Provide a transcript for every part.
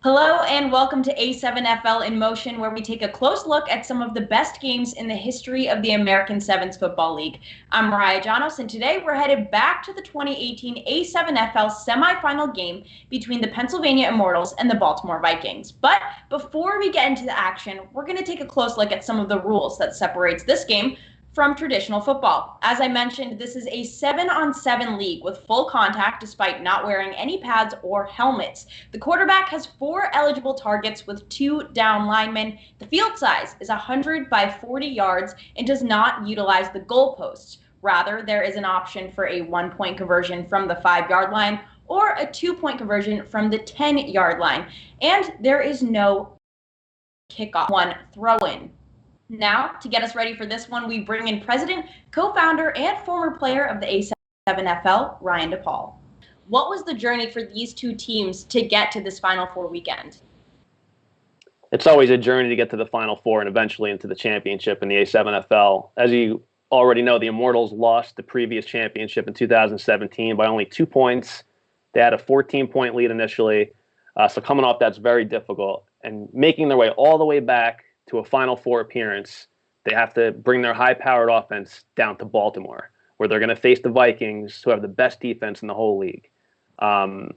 Hello and welcome to A7FL in Motion, where we take a close look at some of the best games in the history of the American Sevens Football League. I'm Mariah Janos, and today we're headed back to the 2018 A7FL semifinal game between the Pennsylvania Immortals and the Baltimore Vikings. But before we get into the action, we're going to take a close look at some of the rules that separates this game from traditional football. As I mentioned, this is a 7-on-7 league with full contact despite not wearing any pads or helmets. The quarterback has 4 eligible targets with 2 down linemen. The field size is 100 by 40 yards and does not utilize the goalposts. Rather, there is an option for a 1-point conversion from the 5-yard line or a 2-point conversion from the 10-yard line. And there is no kickoff, one throw-in. Now, to get us ready for this one, we bring in president, co-founder, and former player of the A7FL, Ryan DePaul. What was the journey for these two teams to get to this Final Four weekend? It's always a journey to get to the Final Four and eventually into the championship in the A7FL. As you already know, the Immortals lost the previous championship in 2017 by only 2 points. They had a 14-point lead initially, so coming off that's very difficult. And making their way all the way back to a Final Four appearance, they have to bring their high-powered offense down to Baltimore, where they're going to face the Vikings, who have the best defense in the whole league. Now,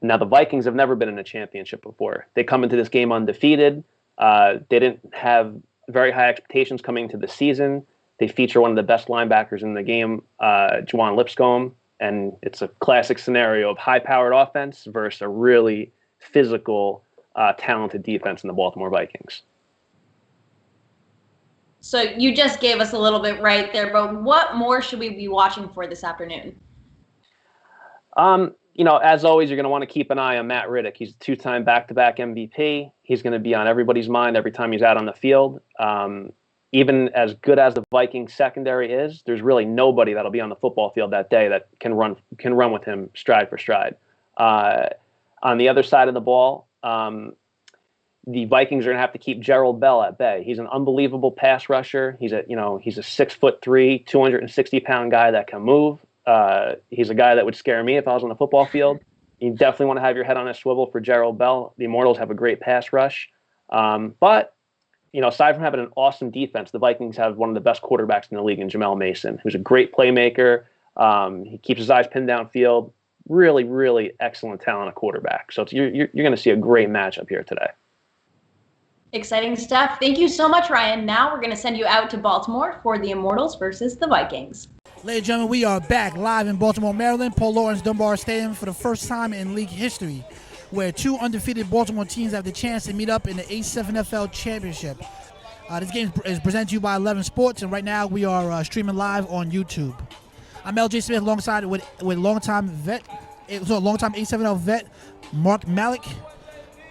the Vikings have never been in a championship before. They come into this game undefeated. They didn't have very high expectations coming into the season. They feature one of the best linebackers in the game, Juwan Lipscomb, and it's a classic scenario of high-powered offense versus a really physical, talented defense in the Baltimore Vikings. So you just gave us a little bit right there, but what more should we be watching for this afternoon? As always, you're going to want to keep an eye on Matt Riddick. He's a 2-time back-to-back MVP. He's going to be on everybody's mind every time he's out on the field. Even as good as the Vikings secondary is, there's really nobody that'll be on the football field that day that can run with him stride for stride. On the other side of the ball, the Vikings are going to have to keep Gerald Bell at bay. He's an unbelievable pass rusher. He's a 6'3", 260-pound guy that can move. He's a guy that would scare me if I was on the football field. You definitely want to have your head on a swivel for Gerald Bell. The Immortals have a great pass rush. But aside from having an awesome defense, the Vikings have one of the best quarterbacks in the league in Jamel Mason, who's a great playmaker. He keeps his eyes pinned downfield. Really, really excellent talent at quarterback. So you're going to see a great matchup here today. Exciting stuff. Thank you so much, Ryan. Now we're going to send you out to Baltimore for the Immortals versus the Vikings. Ladies and gentlemen, we are back live in Baltimore, Maryland, Paul Lawrence Dunbar Stadium for the first time in league history, where 2 undefeated Baltimore teams have the chance to meet up in the A7FL Championship. This game is presented to you by 11 Sports, and right now we are streaming live on YouTube. I'm LJ Smith alongside with longtime A7L vet Mark Malik.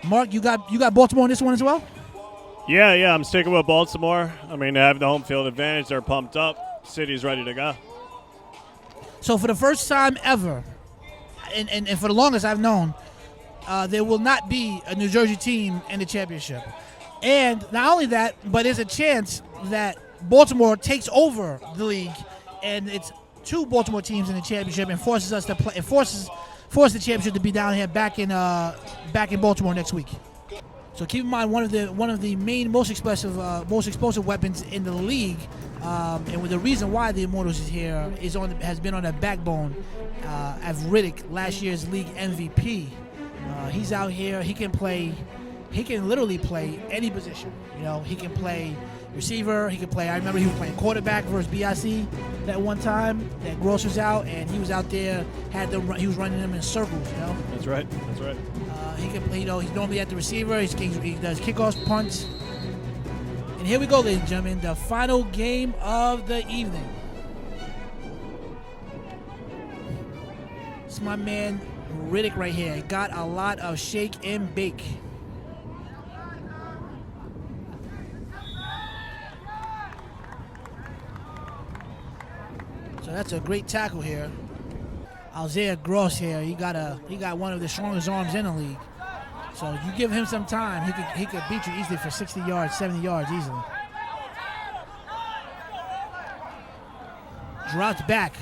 Mark, you got Baltimore in this one as well? Yeah, I'm sticking with Baltimore. I mean, they have the home field advantage. They're pumped up. City's ready to go. So for the first time ever, and for the longest I've known, there will not be a New Jersey team in the championship. And not only that, but there's a chance that Baltimore takes over the league, and it's 2 Baltimore teams in the championship, and forces us to play. It forces the championship to be down here back in Baltimore next week. So keep in mind one of the main most explosive weapons in the league, and the reason why the Immortals is here has been on the backbone of Riddick, last year's league MVP. He's out here. He can play. He can literally play any position. He can play receiver. He can play. I remember he was playing quarterback versus BIC that one time. That Gross was out, and he was out there. He was running them in circles. That's right. He can play. He's normally at the receiver. He does kickoffs, punts. And here we go, ladies and gentlemen, the final game of the evening. It's my man Riddick right here. Got a lot of shake and bake. So that's a great tackle here. Isaiah Gross here. He got one of the strongest arms in the league. So you give him some time, he could beat you easily for 60 yards, 70 yards easily. Drops back.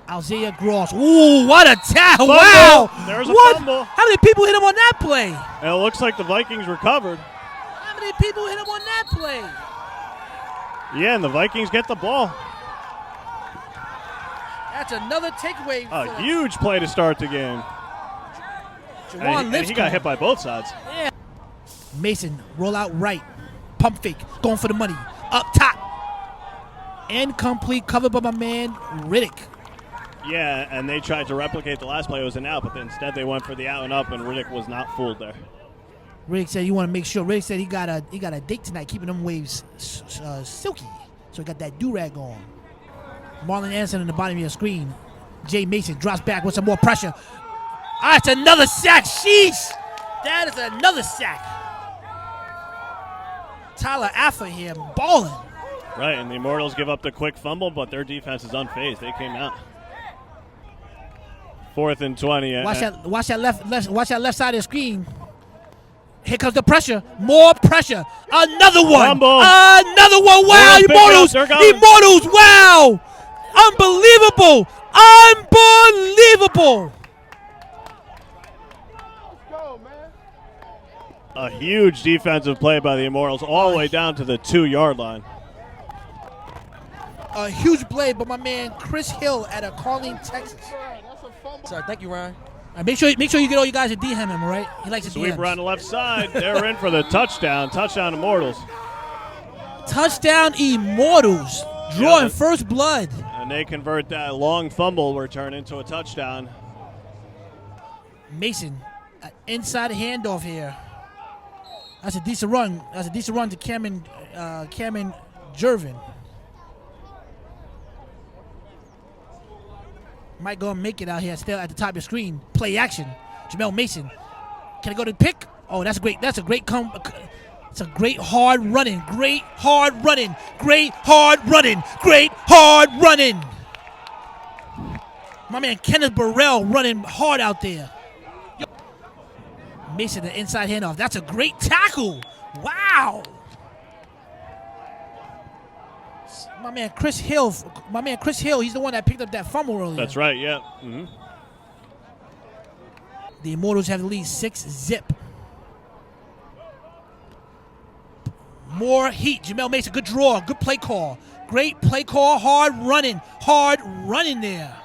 Isaiah Gross. Ooh, what a tackle. Fumble. Wow. There's a what? fumble. How many people hit him on that play? And it looks like the Vikings recovered. How many people hit him on that play? Yeah, and the Vikings get the ball. That's another takeaway. A huge play to start the game. And he got hit by both sides. Yeah. Mason, roll out right. Pump fake. Going for the money. Up top. Incomplete, covered by my man, Riddick. Yeah, and they tried to replicate the last play. It was an out, but instead they went for the out and up, and Riddick was not fooled there. Riddick said you want to make sure. Riddick said he got a date tonight, keeping them waves silky. So he got that do-rag on. Marlon Anderson in the bottom of your screen. Jay Mason drops back with some more pressure. It's another sack. Sheesh. That is another sack. Tyler Affa here balling. Right, and the Immortals give up the quick fumble, but their defense is unfazed. They came out. 4th and 20. Watch that left side of the screen. Here comes the pressure. More pressure. Another one. Fumble. Another one. Wow, Immortals. Immortals. Wow. Unbelievable. Unbelievable. A huge defensive play by the Immortals all the way down to the 2-yard line. A huge play by my man Chris Hill out of Colleen, Texas. Sorry, thank you, Ryan. Make sure you get all you guys to DM him, all right? He likes to Sweep DM. around the left side. They're in for the touchdown. Touchdown Immortals. Touchdown Immortals. Drawing first blood. And they convert that long fumble return into a touchdown. Mason, inside handoff here. That's a decent run. That's a decent run to Cameron Jervin. Might go and make it out here still at the top of the screen. Play action. Jamel Mason. Can I go to the pick? Oh, that's great. That's a great it's a great hard running. Great hard running. Great hard running. Great hard running. My man Kenneth Burrell running hard out there. Mason, the inside handoff. That's a great tackle. Wow. My man Chris Hill, he's the one that picked up that fumble earlier. That's right, yeah. Mm-hmm. The Immortals have the lead 6-0. More heat. Jamel Mason, good draw, good play call. Great play call, hard running there.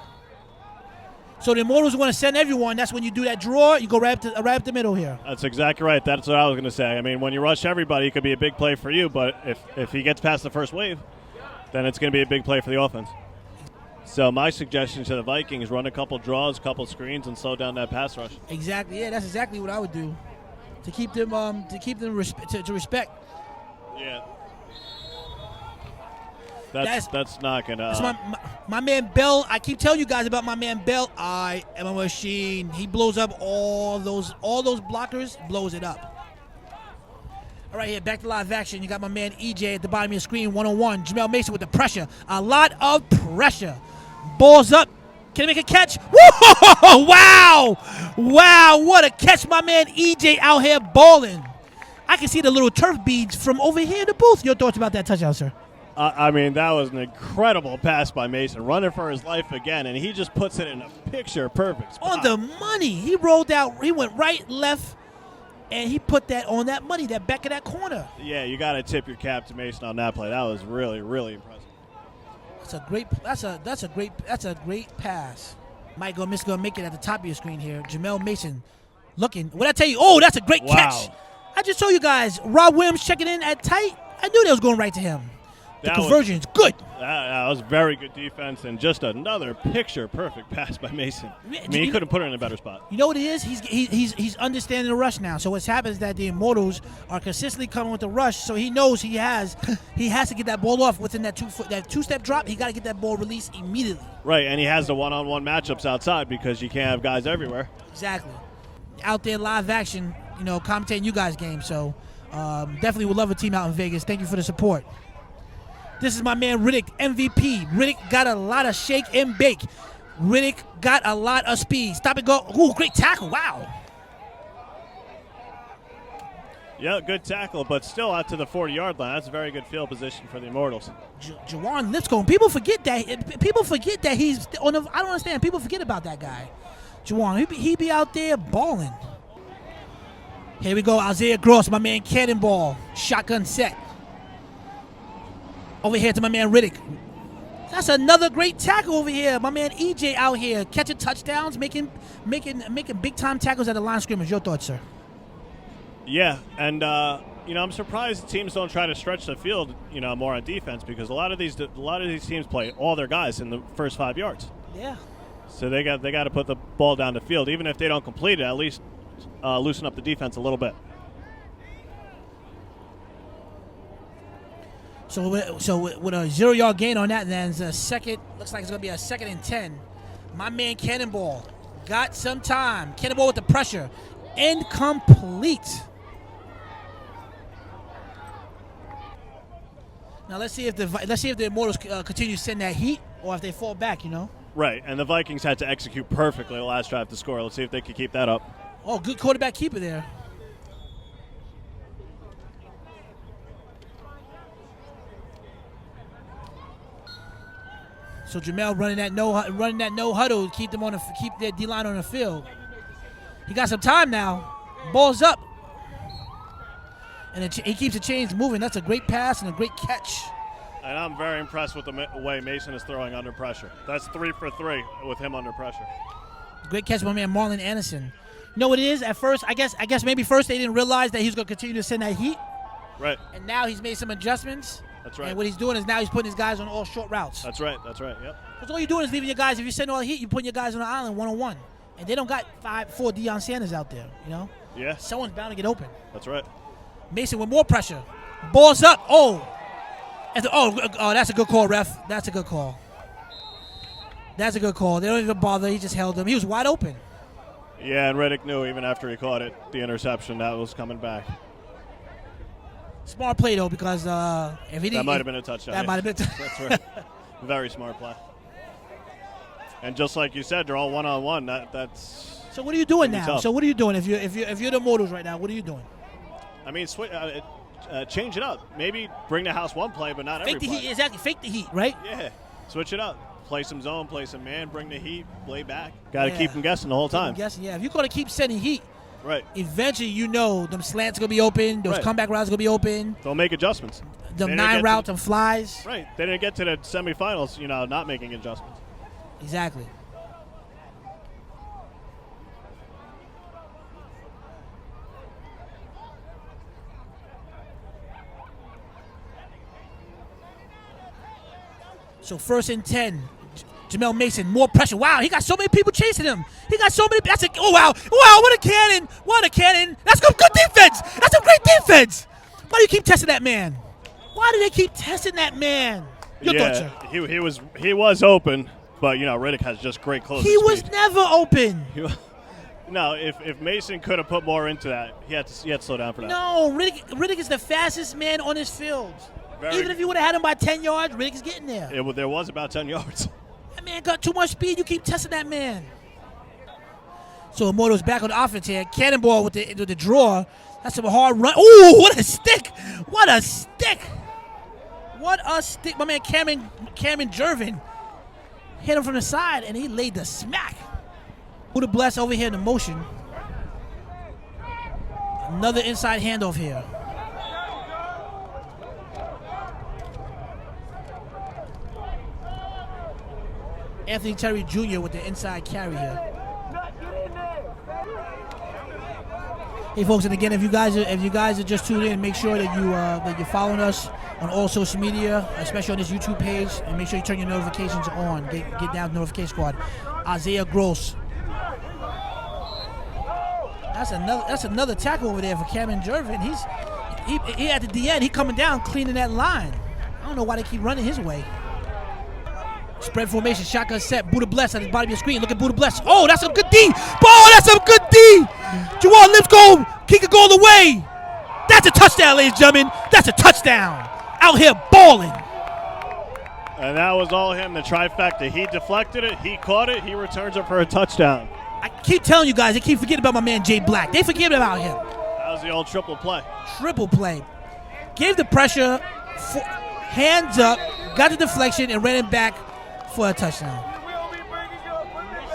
So the Immortals want to send everyone. That's when you do that draw. You go right up the middle here. That's exactly right. That's what I was going to say. I mean, when you rush everybody, it could be a big play for you. But if he gets past the first wave, then it's going to be a big play for the offense. So my suggestion to the Vikings: run a couple draws, couple screens, and slow down that pass rush. Exactly. Yeah, that's exactly what I would do to keep them to respect. Yeah. That's not gonna. That's my man Bell. I keep telling you guys about my man Bell. I am a machine. He blows up all those blockers. Blows it up. All right, here back to live action. You got my man EJ at the bottom of your screen. 1-on-1. Jamel Mason with the pressure. A lot of pressure. Balls up. Can he make a catch? Whoa! Wow! Wow! What a catch, my man EJ out here balling. I can see the little turf beads from over here in the booth. Your thoughts about that touchdown, sir? I mean, that was an incredible pass by Mason, running for his life again, and he just puts it in a picture-perfect spot. On the money. He rolled out. He went right, left, and he put that on that money, that back of that corner. Yeah, you got to tip your cap to Mason on that play. That was really, really impressive. That's a great pass. Might go miss, gonna make it at the top of your screen here. Jamel Mason looking. What I tell you? Oh, that's a great catch. I just told you guys. Rob Williams checking in at tight. I knew that was going right to him. The conversion's good. That was very good defense and just another picture-perfect pass by Mason. I mean, he couldn't put it in a better spot. You know what it is? He's understanding the rush now. So what's happened is that the Immortals are consistently coming with the rush. So he knows he has to get that ball off within that two-step drop. He got to get that ball released immediately. Right, and he has the one-on-one matchups outside because you can't have guys everywhere. Exactly. Out there live action, commentating you guys' game. So definitely would love a team out in Vegas. Thank you for the support. This is my man Riddick, MVP. Riddick got a lot of shake and bake. Riddick got a lot of speed. Stop and go. Ooh, great tackle. Wow. Yeah, good tackle, but still out to the 40-yard line. That's a very good field position for the Immortalz. Juwan Lipscomb. People forget that he's on the. I don't understand. People forget about that guy. Juwan, he be out there balling. Here we go. Isaiah Gross, my man Cannonball. Shotgun set. Over here to my man Riddick. That's another great tackle over here. My man EJ out here catching touchdowns, making big time tackles at the line of scrimmage. Your thoughts, sir? Yeah, and I'm surprised teams don't try to stretch the field, more on defense, because a lot of these teams play all their guys in the first 5 yards. Yeah. So they got to put the ball down the field, even if they don't complete it. At least loosen up the defense a little bit. So with a 0-yard gain on that, then it's a second. Looks like it's going to be a 2nd and 10. My man Cannonball got some time. Cannonball with the pressure, incomplete. Now let's see if the Immortalz continue to send that heat, or if they fall back. Right, and the Vikings had to execute perfectly the last drive to score. Let's see if they can keep that up. Oh, good quarterback keeper there. So Jamel running that no huddle, keep their D line on the field. He got some time now. Ball's up, and he keeps the chains moving. That's a great pass and a great catch. And I'm very impressed with the way Mason is throwing under pressure. That's 3 for 3 with him under pressure. Great catch by my man Marlon Anderson. You know what it is? At first, I guess maybe first they didn't realize that he was going to continue to send that heat. Right. And now he's made some adjustments. That's right. And what he's doing is now he's putting his guys on all short routes. That's right. Yep. Because all you're doing is leaving your guys. If you send all the heat, you're putting your guys on the island one-on-one. And they don't got 4 Deion Sanders out there, Yeah. Someone's bound to get open. That's right. Mason with more pressure. Ball's up. That's a good call, ref. That's a good call. They don't even bother. He just held him. He was wide open. Yeah, and Riddick knew even after he caught it, the interception, that was coming back. Smart play, though, because if he didn't... That might have been a touchdown. That might have been That's right. Very smart play. And just like you said, they're all one-on-one. That's... So what are you doing now? Tough. So what are you doing? If you're the Immortalz right now, what are you doing? I mean, change it up. Maybe bring the house one play, but not every play. Fake the heat. Exactly. Fake the heat, right? Yeah. Switch it up. Play some zone, play some man, bring the heat, play back. Got to keep them guessing the whole time. Guessing, yeah. If you're going to keep sending heat, right, eventually them slants going to be open, those comeback routes going to be open. They'll make adjustments. The 9 routes and flies. Right. They didn't get to the semifinals, not making adjustments. Exactly. So 1st and 10. Jamel Mason, more pressure. Wow, he got so many people chasing him. Wow, what a cannon. What a cannon. That's good defense. That's a great defense. Why do you keep testing that man? Why do they keep testing that man? Your thoughts, sir? He was open, but, Riddick has just great closing He was never open. No, if Mason could have put more into that, he had to slow down for that. No, Riddick is the fastest man on his field. Even if you would have had him by 10 yards, Riddick is getting there. There was about 10 yards. That man got too much speed. You keep testing that man. So Immortalz back on the offense here. Cannonball with the draw. That's a hard run. Ooh, what a stick. What a stick. My man Cameron Jervin hit him from the side, and he laid the smack. Who the bless over here in the motion. Another inside handoff here. Anthony Terry Jr. with the inside carry here. Hey folks, and again, if you guys are just tuned in, make sure that you're following us on all social media, especially on this YouTube page, and make sure you turn your notifications on. Get down to the notification squad. Isaiah Gross. That's another tackle over there for Cameron Jervin. He at the end. He coming down, cleaning that line. I don't know why they keep running his way. Spread formation, shotgun set. Buddha Bless at the bottom of your screen. Look at Buddha Bless. Oh, that's some good D. That's some good D. Juwan Lipscomb, kick a goal away. That's a touchdown, ladies and gentlemen. That's a touchdown. Out here balling. And that was all him, the trifecta. He deflected it, he caught it, he returns it for a touchdown. I keep telling you guys, they keep forgetting about my man Jay Black. They forget about him. was the old triple play. Triple play. Gave the pressure, hands up, got the deflection, and ran it back for a touchdown.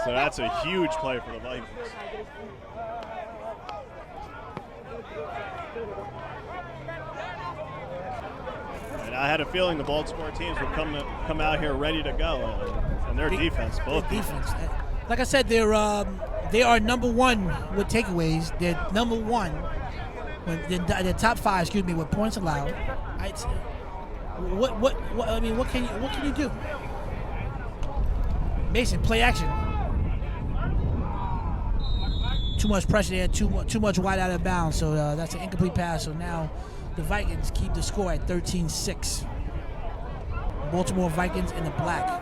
So that's a huge play for the Vikings. And I had a feeling the Baltimore teams would come out here ready to go, and their defense, both defense. Like I said, they are number one with takeaways. They're number one. They're top 5, excuse me, with points allowed. What can you do? Mason, play action. Too much pressure there, too much wide out of bounds, so that's an incomplete pass. So now the Vikings keep the score at 13-6. Baltimore Vikings in the black.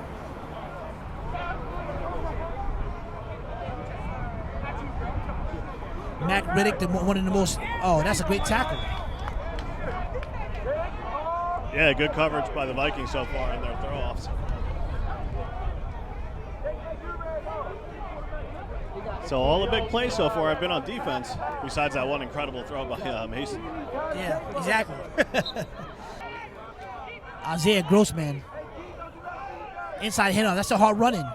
Matt Riddick, one of the most. Oh, that's a great tackle. Yeah, good coverage by the Vikings so far in their throw-offs. So all the big plays so far have been on defense, besides that one incredible throw by Mason. Yeah, exactly. Isaiah Grossman. Inside handoff. That's a hard running.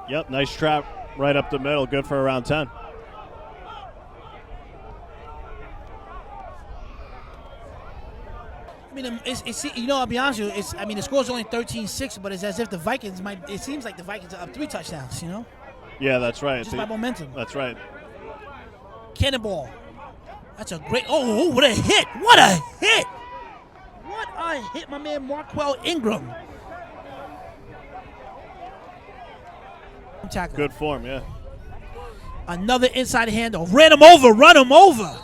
Yep, nice trap right up the middle. Good for around 10. I mean, I'll be honest with you. The score's only 13-6, but it's as if the Vikings might. It seems like the Vikings are up 3 touchdowns. Yeah, that's right. Just by momentum. That's right. Cannonball. That's a great. Oh, what a hit! What a hit! What a hit, my man Marquell Ingram. Tackle. Good form, yeah. Another inside handoff. Ran him over. Run him over.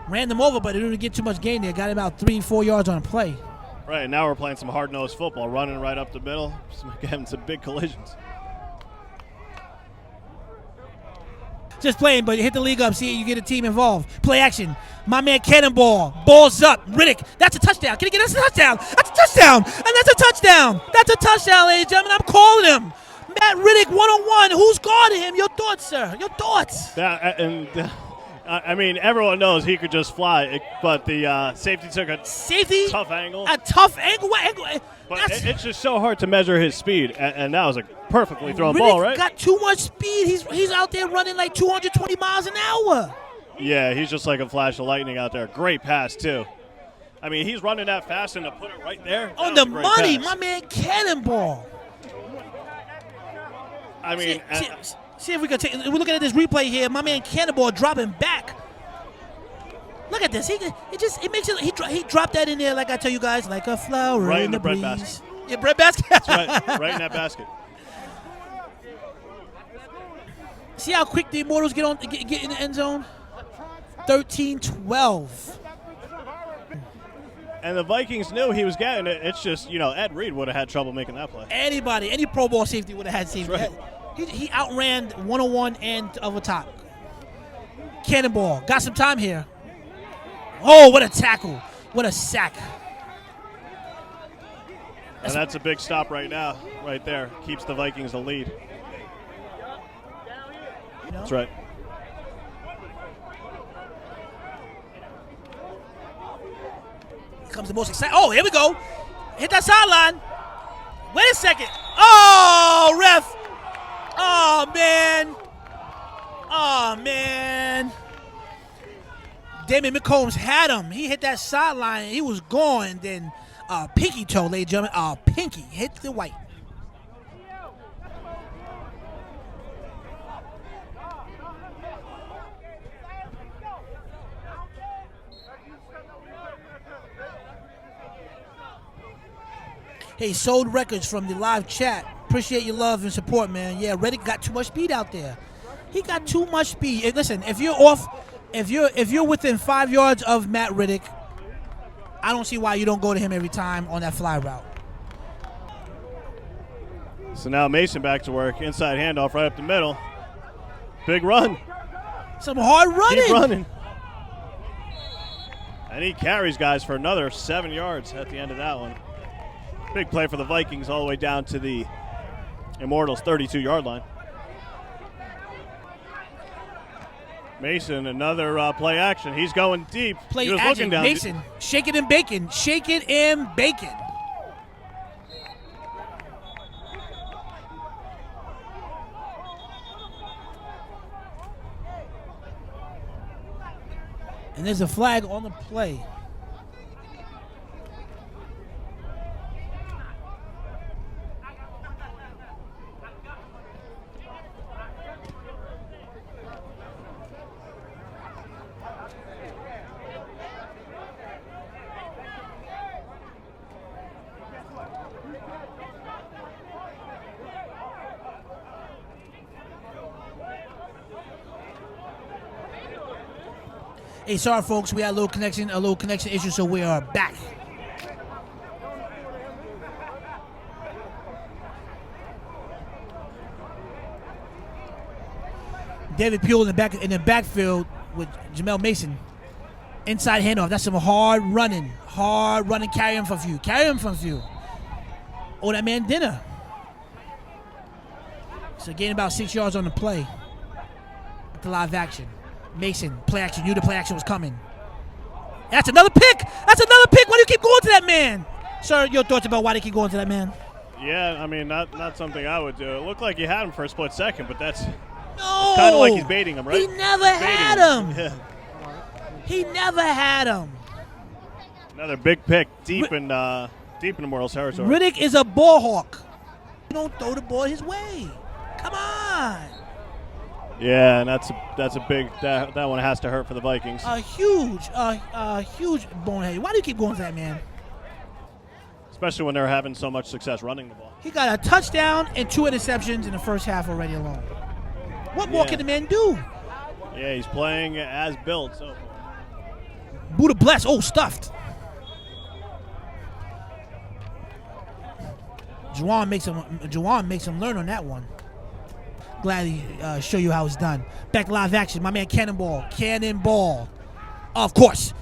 Ran them over, but it didn't get too much gain there. Got about 3-4 yards on a play. Right, now we're playing some hard-nosed football, running right up the middle, getting some big collisions. Just playing, but you hit the league up, see you get a team involved. Play action. My man Cannonball. Ball's up. Riddick. That's a touchdown. Can he get us a touchdown? That's a touchdown. And that's a touchdown. That's a touchdown, ladies and gentlemen. I'm calling him. Matt Riddick, one-on-one. Who's guarding him? Your thoughts, sir. Your thoughts. Everyone knows he could just fly, but the safety took a tough angle. A tough angle? What angle? But it's just so hard to measure his speed, and that was a perfectly thrown Riddick ball, right? Got too much speed. He's out there running like 220 miles an hour. Yeah, he's just like a flash of lightning out there. Great pass, too. He's running that fast, and to put it right there. On the money, pass. My man Cannonball. See if we can take. We're looking at this replay here. My man Cannonball dropping back. Look at this. He makes it. He dropped that in there, like I tell you guys, like a flower right in the breeze. Bread basket. Yeah, bread basket. That's right in that basket. See how quick the Immortals get in the end zone. 13-12. And the Vikings knew he was getting it. It's just Ed Reed would have had trouble making that play. Any Pro Bowl safety would have had safety. Right. He outran 101 and over top. Cannonball got some time here. Oh, what a tackle! What a sack! And that's a big stop right now, right there. Keeps the Vikings the lead. That's right. Here comes the most exciting. Oh, here we go. Hit that sideline. Wait a second. Oh, ref. Oh, man. Oh, man. Damon McCombs had him. He hit that sideline. He was gone. Then pinky toe, ladies and gentlemen. Pinky hit the white. Hey, sold records from the live chat. Appreciate your love and support, man. Yeah, Reddick got too much speed out there. He got too much speed. Hey, listen, if you're within 5 yards of Matt Riddick, I don't see why you don't go to him every time on that fly route. So now Mason back to work. Inside handoff right up the middle. Big run. Some hard running. Keep running. And he carries guys for another 7 yards at the end of that one. Big play for the Vikings all the way down to the Immortalz 32-yard line. Mason, another play action. He's going deep. Play he was action. looking down. Mason, shake it and bacon. Shake it and bacon. And there's a flag on the play. Hey, sorry folks, we had a little connection issue, so we are back. David Pugh in the backfield with Jamel Mason. Inside handoff. That's some hard running. Carry him from view. Oh, that man dinner. So gain about 6 yards on the play. With the live action. Mason, play action. Knew the play action was coming. That's another pick. Why do you keep going to that man? Sir, your thoughts about why they keep going to that man? Yeah, I mean, not something I would do. It looked like you had him for a split second, but that's No. kind of like he's baiting him, right? He never had him. Yeah. He never had him. Another big pick deep in Immortalz territory. Riddick is a ball hawk. You don't throw the ball his way. Come on. Yeah, and that's a big that one has to hurt for the Vikings. A huge bonehead. Why do you keep going to that man? Especially when they're having so much success running the ball. He got a touchdown and 2 interceptions in the first half already alone. What more can the man do? Yeah, he's playing as built. So Buddha bless. Oh, stuffed. Juwan makes him learn on that one. Gladly show you how it's done. Back live action. My man Cannonball. Of course.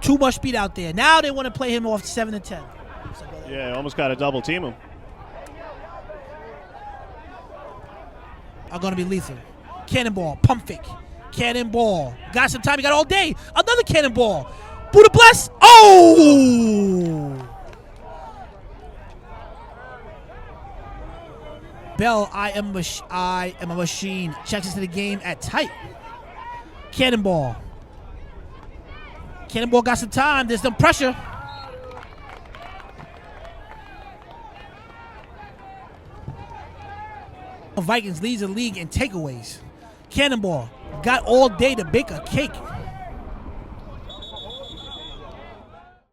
Too much speed out there. Now they want to play him off 7 to 10. yeah, almost got to double team him. Are going to be lethal. Cannonball. Pump fake. Cannonball. Got some time. He got all day. Another cannonball. Buddha bless. Oh! Bell, I am a machine. Checks into the game at tight. Cannonball. Cannonball got some time. There's some pressure. Vikings leads the league in takeaways. Cannonball got all day to bake a cake.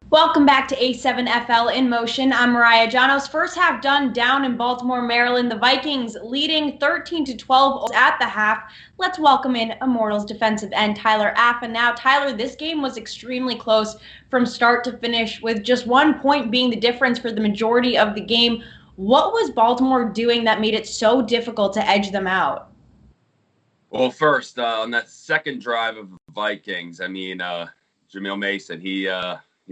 Welcome back to A7FL in motion. I'm Mariah Janos. First half done down in Baltimore, Maryland. The Vikings leading 13-12 at the half. Let's welcome in Immortalz defensive end Tyler Affen. Now, Tyler, this game was extremely close from start to finish, with just 1 point being the difference for the majority of the game. What was Baltimore doing that made it so difficult to edge them out? Well, first, on that second drive of the Vikings, I mean, Jamel Mason, he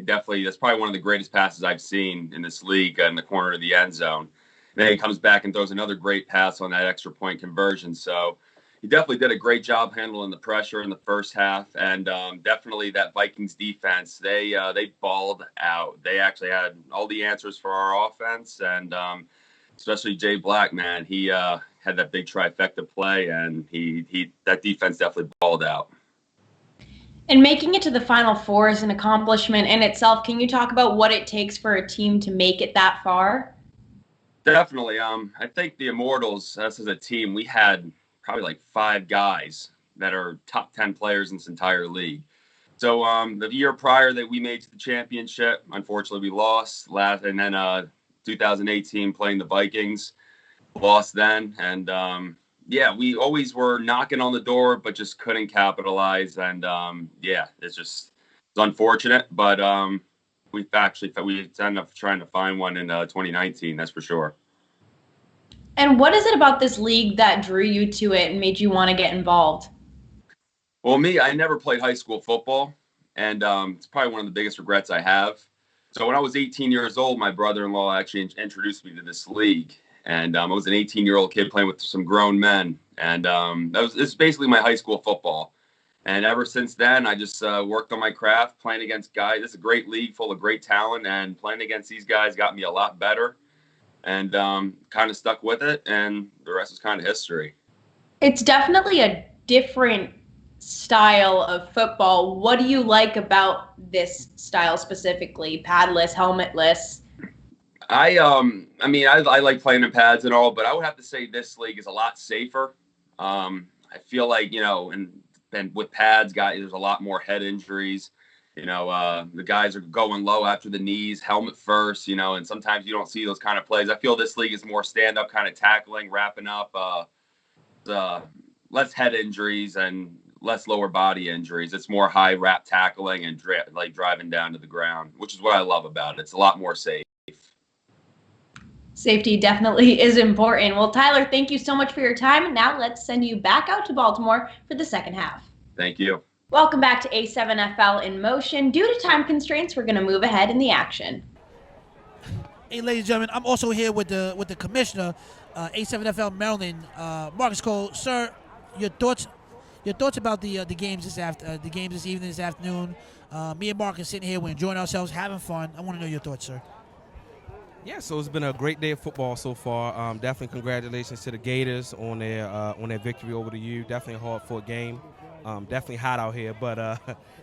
definitely, that's probably one of the greatest passes I've seen in this league in the corner of the end zone. Then he comes back and throws another great pass on that extra point conversion. So he definitely did a great job handling the pressure in the first half. And definitely that Vikings defense, they balled out. They actually had all the answers for our offense. And especially Jay Black, man, he had that big trifecta play, and that defense definitely balled out. And making it to the Final Four is an accomplishment in itself. Can you talk about what it takes for a team to make it that far? Definitely. I think the Immortalz, us as a team, we had probably like 5 guys that are top 10 players in this entire league. So the year prior that we made to the championship, unfortunately we lost. And then 2018 playing the Vikings, lost then. And yeah, we always were knocking on the door, but just couldn't capitalize. And it's unfortunate, but we ended up trying to find one in 2019. That's for sure. And what is it about this league that drew you to it and made you want to get involved? Well, I never played high school football, and it's probably one of the biggest regrets I have. So when I was 18 years old, my brother-in-law actually introduced me to this league. And I was an 18-year-old kid playing with some grown men. And it's basically my high school football. And ever since then, I just worked on my craft, playing against guys. It's a great league full of great talent, and playing against these guys got me a lot better. And kind of stuck with it, and the rest is kind of history. It's definitely a different style of football. What do you like about this style specifically? Padless, helmetless? I like playing in pads and all, but I would have to say this league is a lot safer. I feel like, and with pads, guys, there's a lot more head injuries. The guys are going low after the knees, helmet first, and sometimes you don't see those kind of plays. I feel this league is more stand-up kind of tackling, wrapping up, less head injuries and less lower body injuries. It's more high wrap tackling and driving down to the ground, which is what I love about it. It's a lot more safe. Safety definitely is important. Well, Tyler, thank you so much for your time. Now let's send you back out to Baltimore for the second half. Thank you. Welcome back to A7FL in motion. Due to time constraints, we're going to move ahead in the action. Hey, ladies and gentlemen, I'm also here with the commissioner, A7FL Maryland, Marcus Cole. Sir, your thoughts about the games this evening, this afternoon. Me and Marcus sitting here, we're enjoying ourselves, having fun. I want to know your thoughts, sir. Yeah, so it's been a great day of football so far. Definitely congratulations to the Gators on their victory over the U. Definitely a hard-fought game. Definitely hot out here, but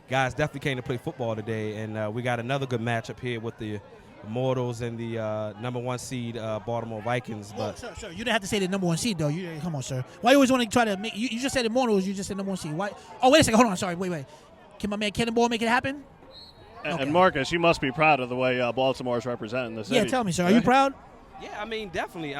guys definitely came to play football today, and we got another good matchup here with the Immortalz and the #1 seed Baltimore Vikings. But sir, you didn't have to say the #1 seed though. Come on, sir. Why you always want to try to make? You just said Immortalz. You just said #1 seed. Why? Oh, wait a second. Hold on. Sorry. Wait. Can my man Cannonball make it happen? And Okay. Marcus, you must be proud of the way Baltimore is representing the city. Yeah, tell me, sir. Are you proud? yeah, I mean, definitely.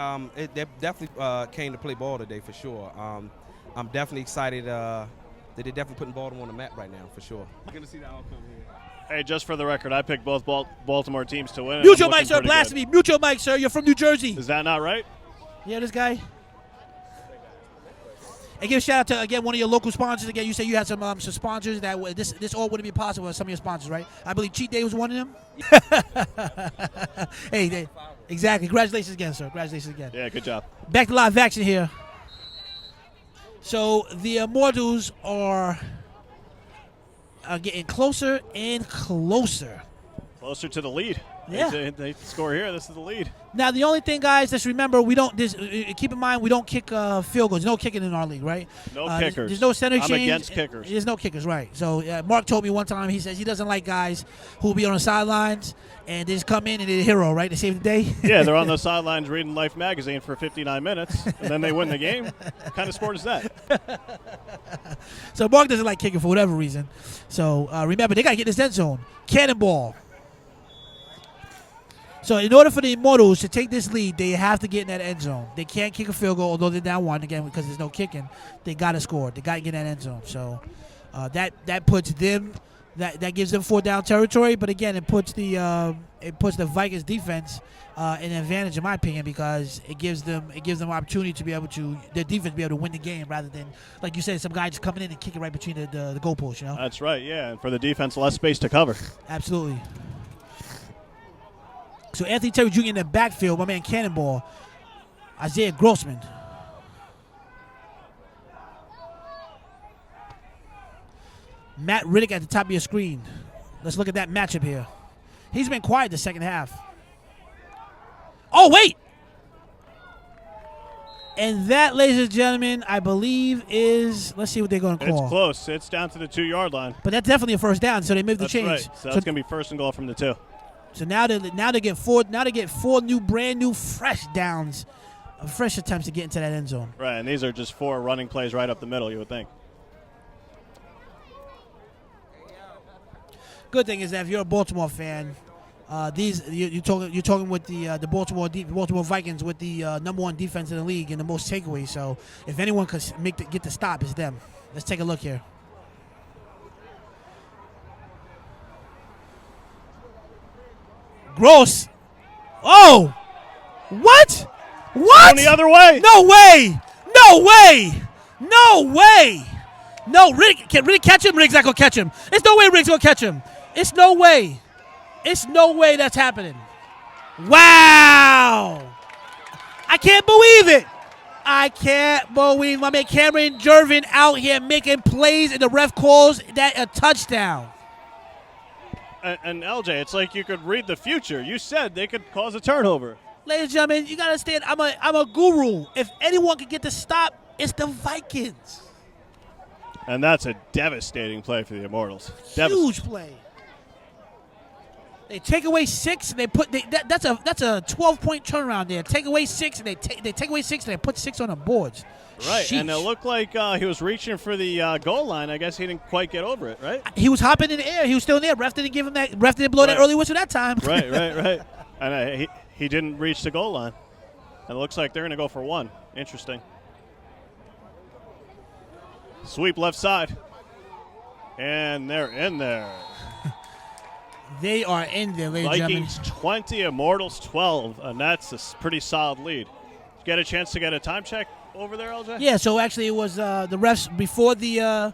They definitely came to play ball today for sure. I'm definitely excited that they're definitely putting Baltimore on the map right now for sure. I'm gonna see the outcome here. Hey, just for the record, I picked both Baltimore teams to win. Mute your mic, sir. Blasphemy. Mute your mic, sir. You're from New Jersey. Is that not right? Yeah, this guy. And give a shout out to, again, one of your local sponsors. Again, you say you had some sponsors that this all wouldn't be possible with some of your sponsors, right? I believe Cheat Day was one of them. Hey, exactly. Congratulations again, sir. Congratulations again. Yeah, good job. Back to live action here. So the Immortalz are getting closer and closer. Closer to the lead. Yeah. They score here. This is the lead. Now, the only thing, guys, just remember, keep in mind, we don't kick field goals. There's no kicking in our league, right? No kickers. There's no center change. I'm against kickers. There's no kickers, right. So Mark told me one time, he says he doesn't like guys who will be on the sidelines and they just come in and they're the hero, right? They save the day. Yeah, they're on the sidelines reading Life magazine for 59 minutes, and then they win the game. What kind of sport is that? So Mark doesn't like kicking for whatever reason. So remember, they got to get this end zone. Cannonball. So in order for the Immortalz to take this lead, they have to get in that end zone. They can't kick a field goal, although they're down one, again, because there's no kicking. They got to score. They got to get in that end zone. So that puts them, that gives them 4 down territory. But again, it puts the Vikings defense an advantage, in my opinion, because it gives them opportunity to be able to, their defense be able to win the game rather than, like you said, some guy just coming in and kicking right between the goalposts. You know. That's right. Yeah, and for the defense, less space to cover. Absolutely. So Anthony Terry Jr. in the backfield, my man Cannonball, Isaiah Grossman. Matt Riddick at the top of your screen. Let's look at that matchup here. He's been quiet the second half. Oh, wait! And that, ladies and gentlemen, I believe is, let's see what they're going to call. It's close. It's down to the 2-yard line. But that's definitely a first down, so they made the change. Right. So that's going to be first and goal from the 2. So now they get 4 brand new fresh downs, fresh attempts to get into that end zone. Right, and these are just 4 running plays right up the middle, you would think. Good thing is that if you're a Baltimore fan, you're talking with the Baltimore Vikings with the #1 defense in the league and the most takeaways. So if anyone could get the stop, it's them. Let's take a look here. Gross. Oh! What? What? On the other way. No way! No way! No way! No, Riddick, can Riddick catch him? Rigg's not going to catch him. There's no way Rigg's going to catch him. It's no way. It's no way that's happening. Wow! I can't believe it. I can't believe my man Cameron Jervin out here making plays and the ref calls that a touchdown. And LJ, it's like you could read the future. You said they could cause a turnover. Ladies and gentlemen, you got to understand, I'm a guru. If anyone can get the stop, it's the Vikings. And that's a devastating play for the Immortalz. Huge play. They take away 6 and they put that's a 12-point turnaround there. Take away 6 and they take away 6 and they put 6 on the boards. Right, Sheesh. and it looked like he was reaching for the goal line. I guess he didn't quite get over it, right? He was hopping in the air. He was still in there. Ref didn't give him that. Ref didn't blow that early whistle that time. Right. And he didn't reach the goal line. And it looks like they're going to go for 1. Interesting. Sweep left side. And they're in there. They are in there, ladies and gentlemen. Vikings 20, Immortalz 12, and that's a pretty solid lead. Get a chance to get a time check over there, LJ? Yeah, so actually it was the refs before the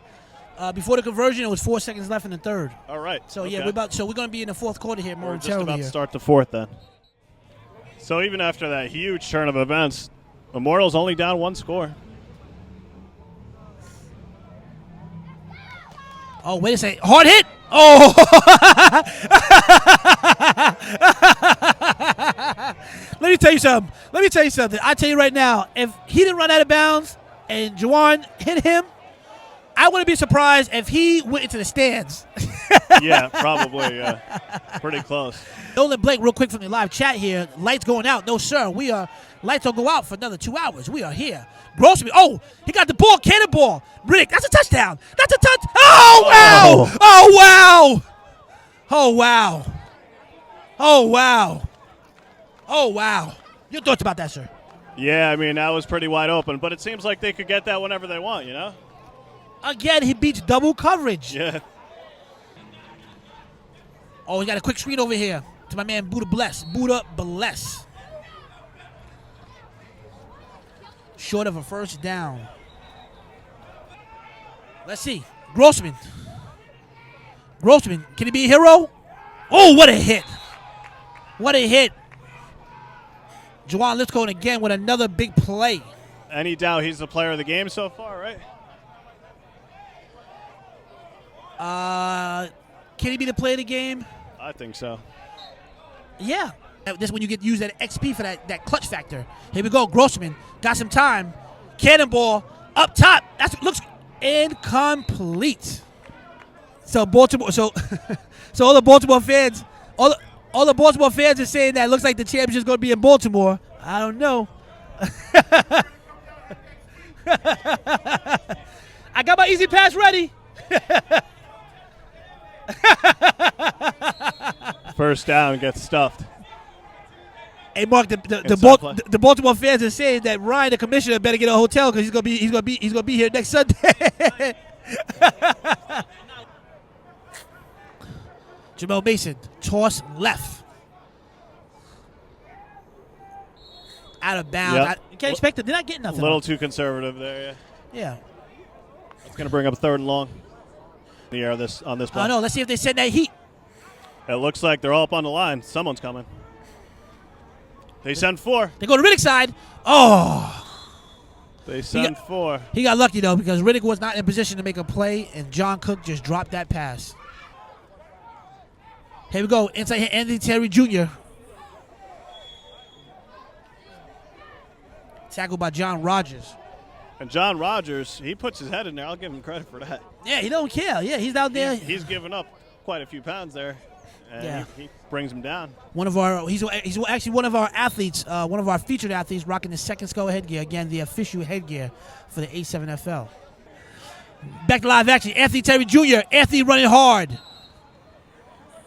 conversion. It was 4 seconds left in the third. All right. So okay. yeah, we're going to be in the fourth quarter here We're just momentarily. about to start the fourth then. So even after that huge turn of events, Immortalz only down 1 score. Oh, wait a second. Hard hit. Oh. Let me tell you something. I tell you right now, if he didn't run out of bounds and Juwan hit him, I wouldn't be surprised if he went into the stands. Yeah, probably. Pretty close. Nolan Blake, real quick from the live chat here. Lights going out. No, sir. Lights don't go out for another 2 hours. We are here. Grossman. Oh, he got the ball. Cannonball. Riddick. That's a touchdown. That's a touch. Oh, wow. Oh, wow. Oh, wow. Oh, wow. Oh, wow. Your thoughts about that, sir? Yeah, I mean, that was pretty wide open, but it seems like they could get that whenever they want, you know? Again, he beats double coverage. Yeah. Oh, he got a quick screen over here to my man Buddha Bless. Short of a first down. Let's see. Grossman. Can he be a hero? Oh, what a hit. Juwan Lithgow again with another big play. Any doubt he's the player of the game so far, right? Can he be the play of the game? I think so. Yeah. That's when you use that XP for that clutch factor. Here we go. Grossman got some time. Cannonball up top. Looks incomplete. So Baltimore. So all the Baltimore fans, all the Baltimore fans are saying that it looks like the championship is going to be in Baltimore. I don't know. I got my easy pass ready. First down gets stuffed. Hey Mark, the Baltimore fans are saying that Ryan, the commissioner, better get a hotel because he's gonna be here next Sunday. Jamel Mason, toss left, out of bounds. Yep. You can't expect it. They're not getting nothing. A little too conservative there. Yeah. It's gonna bring up 3rd and long. In the air on this play. Oh no, let's see if they send that heat. It looks like they're all up on the line. Someone's coming. They send 4. They go to Riddick's side. Oh. They send 4. He got lucky, though, because Riddick was not in position to make a play, and John Cook just dropped that pass. Here we go. Inside here, Anthony Terry Jr. Tackled by John Rogers. And John Rogers, he puts his head in there. I'll give him credit for that. Yeah, he don't care. Yeah, he's out there. He's given up quite a few pounds there. And Yeah. he brings him down. He's actually one of our athletes, one of our featured athletes, rocking the second skull headgear. Again, the official headgear for the A7FL. Back to live action. Anthony Terry Jr. Anthony running hard,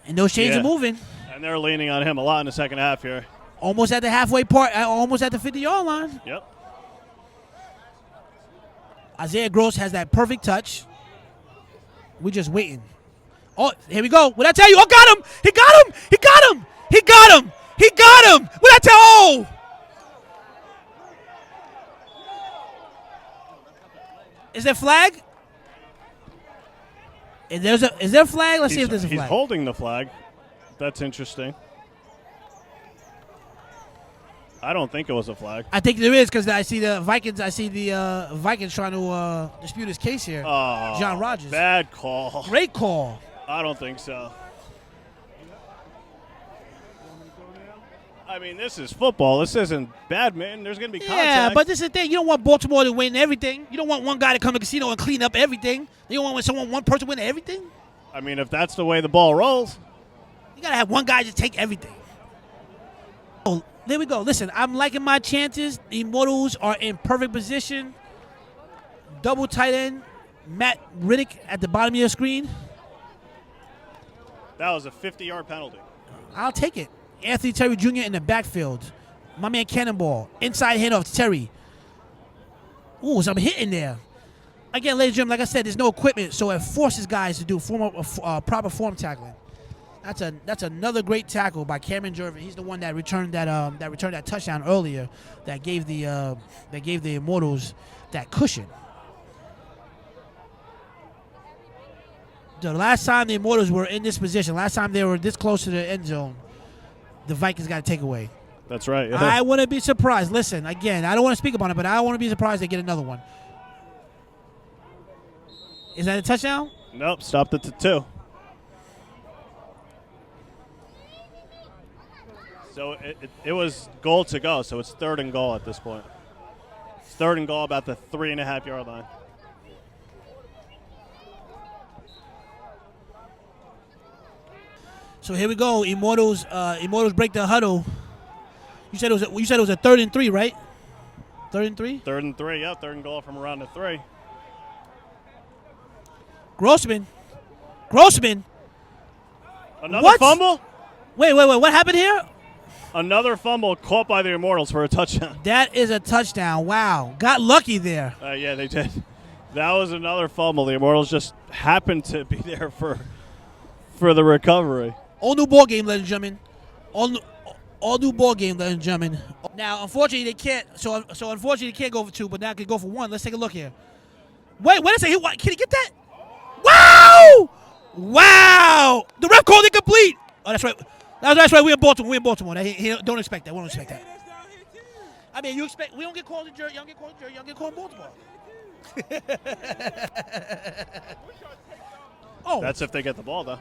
and those chains are moving. And they're leaning on him a lot in the second half here. Almost at the halfway part. Almost at the 50-yard line. Yep. Isaiah Gross has that perfect touch. We're just waiting. Oh, here we go. What'd I tell you? Oh, got him. He got him. He got him. He got him. He got him. What'd I tell you? Oh. Is there flag? Is there a flag? Let's see if there's a flag. He's holding the flag. That's interesting. I don't think it was a flag. I think there is because I see the Vikings. I see the Vikings trying to dispute his case here. Oh, John Rodgers. Bad call. Great call. I don't think so. I mean, this is football. This isn't badminton. There's going to be contact. Yeah, but this is the thing. You don't want Baltimore to win everything. You don't want one guy to come to the casino and clean up everything. You don't want one person to win everything. I mean, if that's the way the ball rolls. You got to have one guy just take everything. Oh, there we go. Listen, I'm liking my chances. The Immortals are in perfect position. Double tight end. Matt Riddick at the bottom of your screen. That was a 50-yard penalty. I'll take it. Anthony Terry Jr. in the backfield. My man Cannonball. Inside handoff to Terry. Ooh, some hitting there. Again, ladies and gentlemen, like I said, there's no equipment, so it forces guys to do proper form tackling. That's another great tackle by Cameron Jervin. He's the one that returned that touchdown earlier that gave the Immortals that cushion. The last time the Immortals were in this position, last time they were this close to the end zone, the Vikings got a takeaway. That's right. Yeah. I wouldn't be surprised. Listen, again, I don't want to speak about it, but I wouldn't be surprised they get another one. Is that a touchdown? Nope, stopped it to 2. So it was goal to go, so it's 3rd and goal at this point. It's 3rd and goal about the 3.5-yard line. So here we go. Immortals break the huddle. You said it was a 3rd and 3, right? 3rd and 3? 3rd and 3, yeah. 3rd and goal from around the 3. Grossman. Another What? fumble? Wait. What happened here? Another fumble caught by the Immortals for a touchdown. That is a touchdown. Wow. Got lucky there. Yeah, they did. That was another fumble. The Immortals just happened to be there for the recovery. All new ball game, ladies and gentlemen. All new ball game, ladies and gentlemen. Now, unfortunately, they can't. So unfortunately, they can't go for 2, but now they can go for 1. Let's take a look here. Wait a second. Can he get that? Wow! The ref called it complete. Oh, that's right. That's right. We're in Baltimore. Don't expect that. We don't expect that. I mean, you expect. We don't get called in Jersey. You don't get called in Jersey. You don't get called in Baltimore. Oh. That's if they get the ball, though.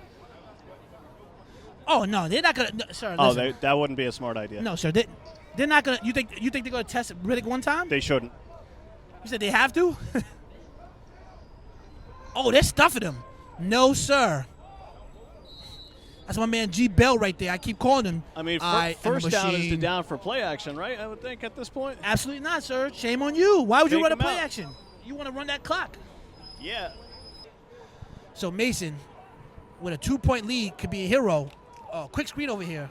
Oh no, they're not gonna, no, sir. Oh, Listen. that wouldn't be a smart idea. No, sir. They're not gonna. You think they're gonna test Riddick one time? They shouldn't. You said they have to. Oh, they're stuffing him. No, sir. That's my man G. Bell right there. I keep calling him. I mean, first down is the down for play action, right? I would think at this point. Absolutely not, sir. Shame on you. Why would you Take run a him play out. action? You want to run that clock. Yeah. So Mason, with a 2-point lead, could be a hero. Oh, quick screen over here.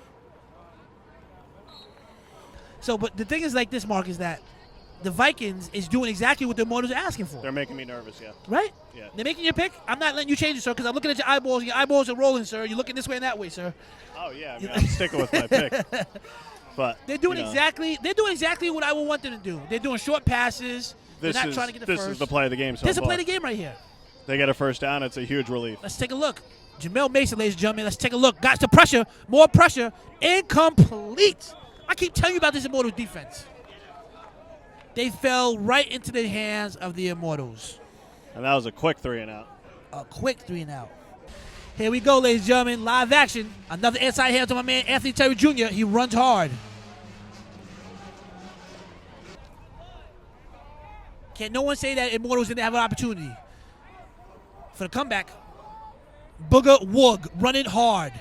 So, but the thing is like this, Mark, is that the Vikings is doing exactly what the Immortals are asking for. They're making me nervous, yeah. Right? Yeah. They're making your pick. I'm not letting you change it, sir, because I'm looking at your eyeballs. Your eyeballs are rolling, sir. You're looking this way and that way, sir. Oh, yeah. I mean, I'm sticking with my pick. But They're doing exactly what I would want them to do. They're doing short passes. They're not trying to get the first. This is the play of the game so This is the far. play of the game right here. They get a first down. It's a huge relief. Let's take a look. Jamel Mason, ladies and gentlemen. Let's take a look. Got the pressure. More pressure. Incomplete. I keep telling you about this Immortals defense. They fell right into the hands of the Immortals. And that was a quick 3-and-out. A quick 3-and-out. Here we go, ladies and gentlemen. Live action. Another inside hand to my man Anthony Terry Jr. He runs hard. Can't no one say that Immortals didn't have an opportunity. For the comeback, Booger Woog running hard.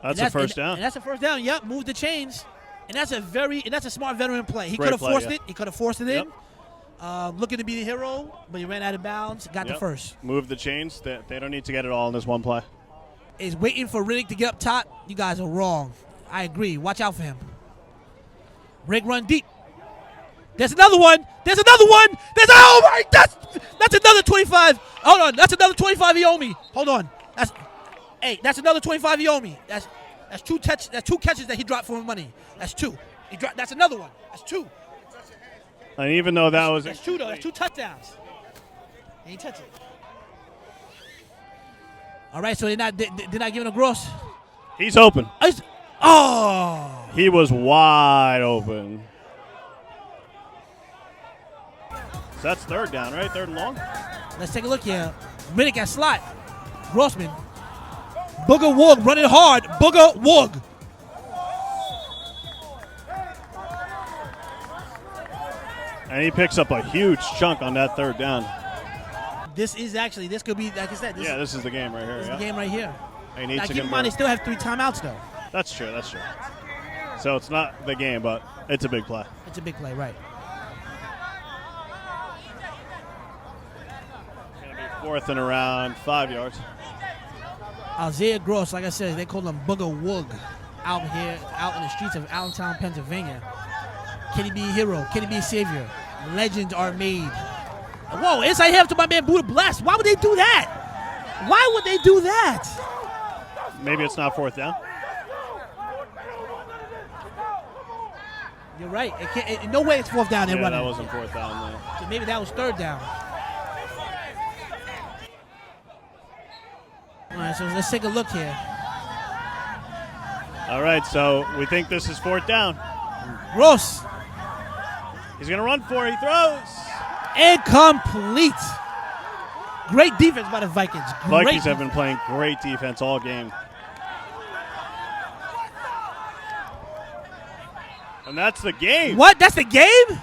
That's a first down. And that's a first down. Yep, move the chains. And that's a smart veteran play. He Great could have play, forced yeah. it. He could have forced it Yep. in. Looking to be the hero, but he ran out of bounds. Got the first. Move the chains. They don't need to get it all in this one play. Is waiting for Riddick to get up top. You guys are wrong. I agree. Watch out for him. Rig run deep. There's another one. There's oh my, that's another 25. Hold on, that's another 25 he owe me. Hold on. That's another 25 he owe me. That's two catches that he dropped for money. That's 2. That's another one. That's 2. And even though that's 2 though. That's 2 touchdowns. He ain't touch it. All right, so they're not giving a gross. He's open. Oh. He was wide open. So that's third down, right? Third and long? Let's take a look here. Riddick at slot. Grossman. Booger Woog running hard. Booger Woog. And he picks up a huge chunk on that third down. This could be, like I said. This is the game right here. This is the game right here. He needs now, to keep in mind, they still have 3 timeouts, though. That's true. So it's not the game, but it's a big play. It's a big play, right. Going to be fourth and around 5 yards. Isaiah Gross, like I said, they call him Booger Woog out here, out in the streets of Allentown, Pennsylvania. Can he be a hero? Can he be a savior? Legends are made. Whoa, inside half to my man Buddha Blast. Why would they do that? Why would they do that? Maybe it's not fourth down. You're right. No way it's fourth down. They're running. That wasn't fourth down. No. So maybe that was third down. All right, so let's take a look here. All right, so we think this is fourth down. Gross. He's going to run for it. He throws. Incomplete. Great defense by the Vikings. Vikings have been playing great defense all game. And that's the game. What? That's the game?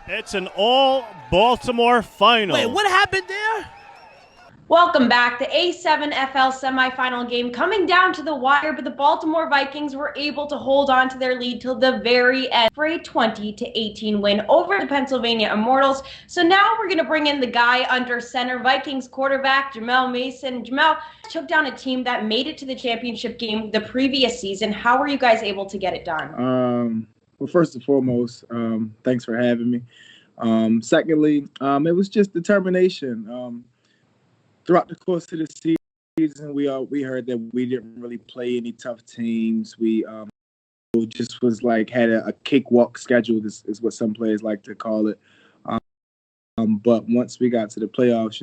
It's an all Baltimore final. Wait, what happened there? Welcome back. The A7FL semifinal game coming down to the wire, but the Baltimore Vikings were able to hold on to their lead till the very end for a 20-18 win over the Pennsylvania Immortalz. So now we're going to bring in the guy under center, Vikings quarterback Jamel Mason. Jamel took down a team that made it to the championship game the previous season. How were you guys able to get it done? Well, first and foremost, thanks for having me. Secondly, it was just determination. Throughout the course of the season, we heard that we didn't really play any tough teams. We just was like had a cakewalk schedule, is what some players like to call it. But once we got to the playoffs,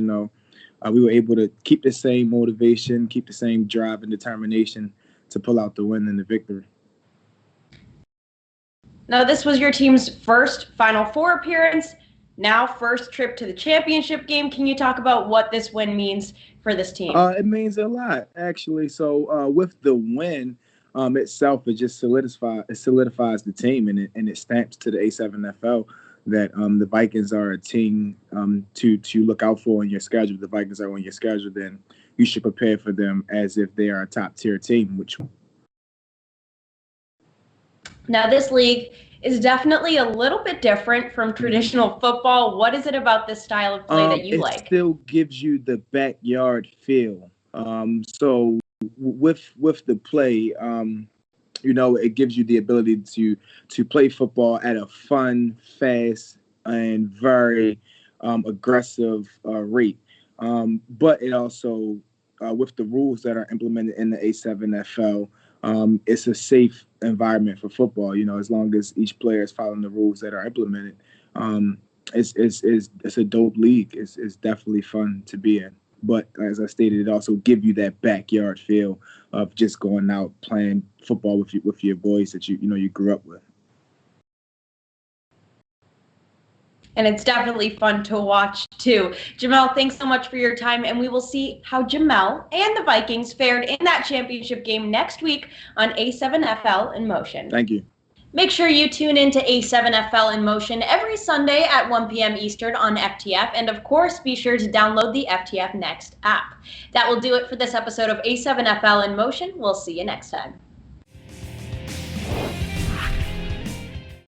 we were able to keep the same motivation, keep the same drive and determination to pull out the win and the victory. Now, this was your team's first Final Four appearance. Now, first trip to the championship game. Can you talk about what this win means for this team? It means a lot, actually. So with the win itself, it just solidifies the team, and it stamps to the A7FL that the Vikings are a team to look out for on your schedule. If the Vikings are on your schedule, then you should prepare for them as if they are a top-tier team. Now, this league is definitely a little bit different from traditional football. What is it about this style of play that you like? It still gives you the backyard feel. So with the play, it gives you the ability to play football at a fun, fast, and very aggressive rate. But it also, with the rules that are implemented in the A7FL, it's a safe environment for football. As long as each player is following the rules that are implemented, it's a dope league. It's definitely fun to be in. But as I stated, it also gives you that backyard feel of just going out playing football with your boys that you grew up with. And it's definitely fun to watch, too. Jamel, thanks so much for your time, and we will see how Jamel and the Vikings fared in that championship game next week on A7FL in Motion. Thank you. Make sure you tune in to A7FL in Motion every Sunday at 1 p.m. Eastern on FTF, and of course, be sure to download the FTF Next app. That will do it for this episode of A7FL in Motion. We'll see you next time.